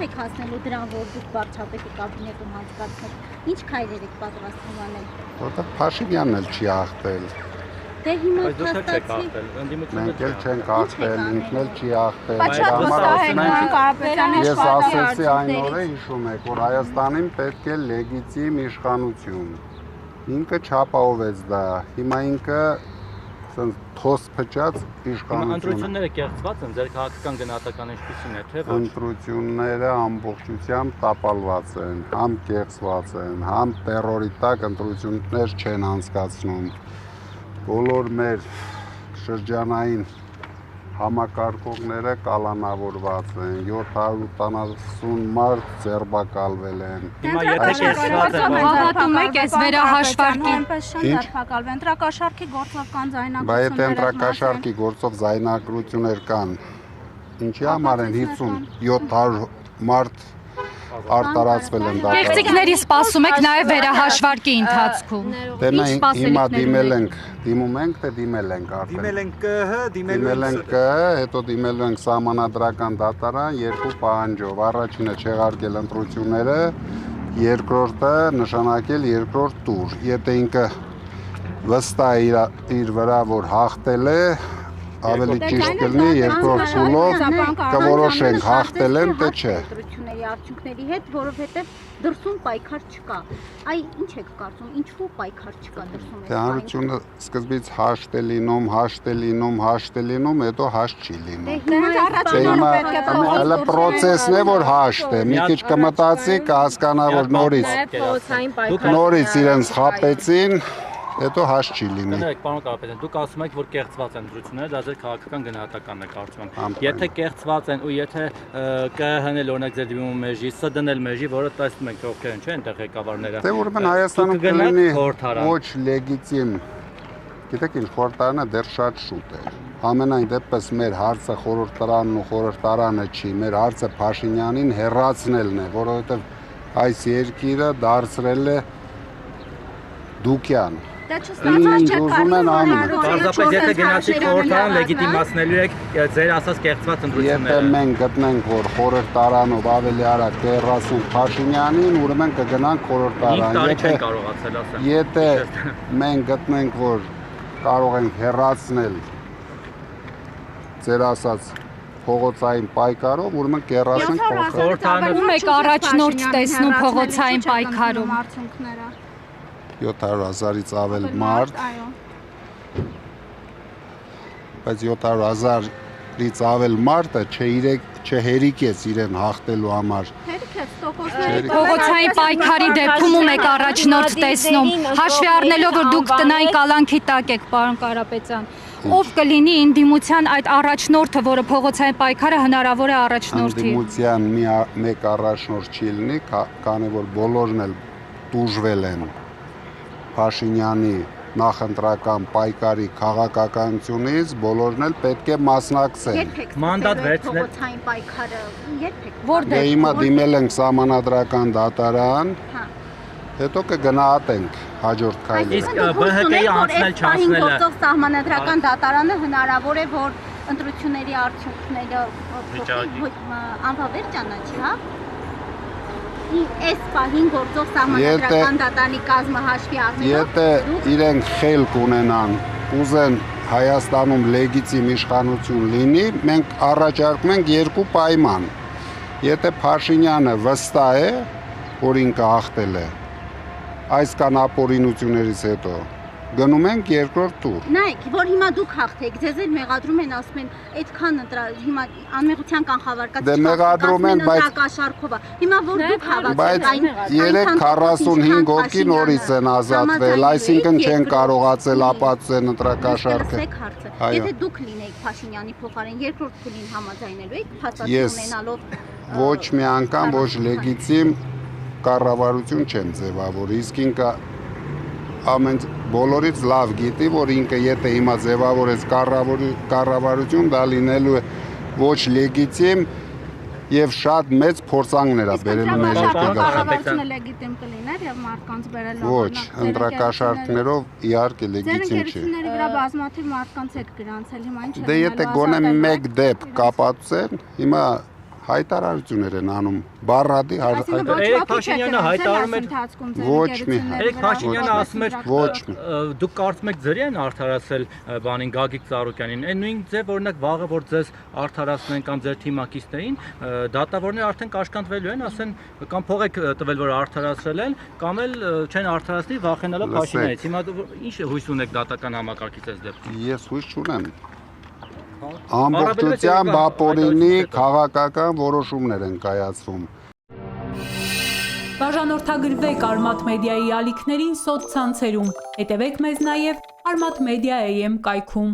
եք հասնելու դրան, որ դուք վարչապետի կաբինետում հանձնարարեք, ինչ քայլեր եք պատրաստվում անել։ Որտեղ Փաշինյանն էլ չի ախտել։ Դե հիմա փաստացի մենք էլ չենք ախտել, ինքն էլ չի ախտել։ Ես ասեցի այն օրը, հիշում եք, որ Հայաստանին պետք է լեգիտիմ իշխանություն։ Ինքը չապահովեց դա։ Հիմա ինքը թոս փչած իշխանություն։ Ընտրությունները կեղծված են, ձեր քաղաքական գնահատականը ինչպիսին է, թե ոչ։ Ընտրությունները ամբողջությամբ տապալված են, համ կեղծված են, համ տերորի տակ ընտրություններ չեն անցկացնում։ Բոլոր մեր շրջանային համակարգողները կալանավորված են, 780 մարդ ձերբակալվել են։ Հիմա եթե կեղծված են, հավատում եք այս վերահաշվարկին։ Ընտրակաշարքի գործով կան Բայց եթե ընտրակաշարքի գործով զայնագրություններ կան, ինչի համար են 50-700 մարդ արտարացվել են դատարան։ Կեղծիքների սպասում եք նաև վերահաշվարկի ընթացքում։ Դե մենք հիմա դիմել ենք, դիմում ենք, թե դիմել ենք արդեն։ Դիմել ենք ԿՀ, Դիմել ենք ԿՀ, հետո դիմել ենք սահմանադրական դատարան երկու պահանջով։ Առաջինը չեղարկել ընտրությունները, երկրորդը նշանակել երկրորդ տուր։ Եթե ինքը վստահ է իր վրա, որ հաղթել է, ավելի ճիշտ կլինի երկրորդ փուլով կորոշենք հաղթել են թե չէ։ Արդյունքների հետ, որովհետև դրսում պայքար չկա։ Այ ինչ եք կարծում, ինչու պայքար չկա դրսում։ Թե հանրությունը սկզբից հաշտ է լինում, հետո հաշտ չի լինում։ Հələ պրոցեսն է, որ հաշտ է։ Մի քիչ կմտածի, կհասկանա, որ նորից իրենց խաբեցին, հետո հաշտ չի լինի։ Կներեք, պարոն Կարապետյան, դուք ասում եք, որ կեղծված են ընտրությունները, դա ձեր քաղաքական գնահատականն է կարծում եմ։ Եթե կեղծված են ու եթե ԿՀ-ն էլ օրինակ ձեր դիմում մեժի, ՍԴ-ն էլ մեժի, որը տեսնում ենք ովքեր են, չէ՞, այնտեղ ղեկավարները։ Դե ուրեմն Հայաստանում կլինի ոչ լեգիտիմ։ Գիտեք ինչ, խորհրդարանը դեռ շատ շուտ է։ Ամենայն դեպս մեր հարցը խորհրդարանն ու խորհրդարանը չի, մեր հարցը Փաշինյանին հեռացնելն է, որովհետև այս երկիրը դարձրել է դուկյան։ Ինչ ուզում են անում։ Պարզապես եթե գնացիք խորհրդարան լեգիտիմացնելու եք ձեր ասած կեղծված ընտրությունները։ Եթե մենք գտնենք, որ խորհրդարանով ավելի արագ կհեռացնենք Փաշինյանին, ուրեմն կգնանք խորհրդարան։ Եթե մենք գտնենք, որ կարող ենք հեռացնել ձեր ասած փողոցային պայքարով, ուրեմն կհեռացնենք խորհրդարան։ Ում եք առաջնորդ տեսնում փողոցային պայքարում։ 700,000-ից ավել մարդ, բայց 700,000-ից ավել մարդը չհերիկեց իրեն հաղթելու համար։ Փողոցային պայքարի դեպքում ում եք առաջնորդ տեսնում, հաշվի առնելով, որ դուք տնային կալանքի տակ եք, պարոն Կարապետյան, ով կլինի ընդդիմության այդ առաջնորդը, որը փողոցային պայքարը հնարավոր է առաջնորդի։ Ընդդիմության մեկ առաջնորդ չի լինի, քանի որ բոլորն էլ տուժվել են Փաշինյանի նախընտրական պայքարի քաղաքականությունից, բոլորն էլ պետք է մասնակցեն։ Մանդատ վերցնել փողոցային պայքարը երբեք։ Դե հիմա դիմել ենք սահմանադրական դատարան, հետո կգնահատենք հաջորդ քայլերը։ Իսկ ԲՀԿ-ի անցնել չանցնելը գործող սահմանադրական դատարանը հնարավոր է, որ ընտրությունների արդյունքները անվավեր ճանաչի, հա։ Այս պահին գործող սահմանադրական դատարանի կազմը հաշվի առնելով, եթե իրենք խելք ունենան, ուզեն Հայաստանում լեգիտիմ իշխանություն լինի, մենք առաջարկում ենք երկու պայման։ Եթե Փաշինյանը վստահ է, որ ինքը հաղթել է, այս կան ապօրինություններից հետո, գնում ենք երկրորդ տուր։ Նայեք, որ հիմա դուք հաղթեք, ձեզ էլ մեղադրում են, ասում են, այդքան հիմա անմեղության կանխավարկած Դե մեղադրում են, բայց հիմա որ դուք հավատում բայց 345 հոգի նորից են ազատվել, այսինքն չեն կարողացել ապացուցել ընտրակաշարքը։ Եթե դուք լինեիք Փաշինյանի փոխարեն երկրորդ փուլին համաձայնելու եք, փաստացի ունենալով ոչ մի անգամ ոչ լեգիտիմ կառավարություն չեմ ձևավորի, իսկ ինքը բոլորից լավ գիտի, որ ինքը եթե հիմա ձևավորեց կառավարություն, դա լինելու է ոչ լեգիտիմ եւ շատ մեծ փորձանքներ է բերելու մեր երկրի։ Կառավարությունը լեգիտիմ կլիներ եւ մարդկանց բերելով ոչ, ընտրակաշարքներով իհարկե լեգիտիմ չէ։ Ներկայացուցիչների վրա բազմաթիվ մարդկանց հետ գրանցել, հիմա ինչ է։ Դե եթե գոնե մեկ դեպք կապացուցեն, հիմա հայտարարություններ են անում, բառադի Երեք Փաշինյանը հայտարարում էր Ոչ մի։ Երեք Փաշինյանը ասում էր Ոչ մի։ դուք կարծում եք ձեր են արդարացել բանին Գագիկ Ծառուկյանին այն նույն ձև օրինակ վաղը որ ձեզ արդարացնեն կամ ձեր թիմակիցներին դատավորները արդեն կաշկանդվելու են ասեն կամ փող եք տվել որ արդարացրել են կամ էլ չեն արդարացնի վախենալով Փաշինյանից հիմա ինչ հույս ունեք դատական համակարգից այս դեպքում Ես հույս չունեմ ամբողջությամբ ապօրինի քաղաքական որոշումներ են կայացվում Բաժանորդագրվեք Արմաթ մեդիայի ալիքներին սոցցանցերում, հետևեք մեզ նաև Արմաթ մեդիա AM կայքում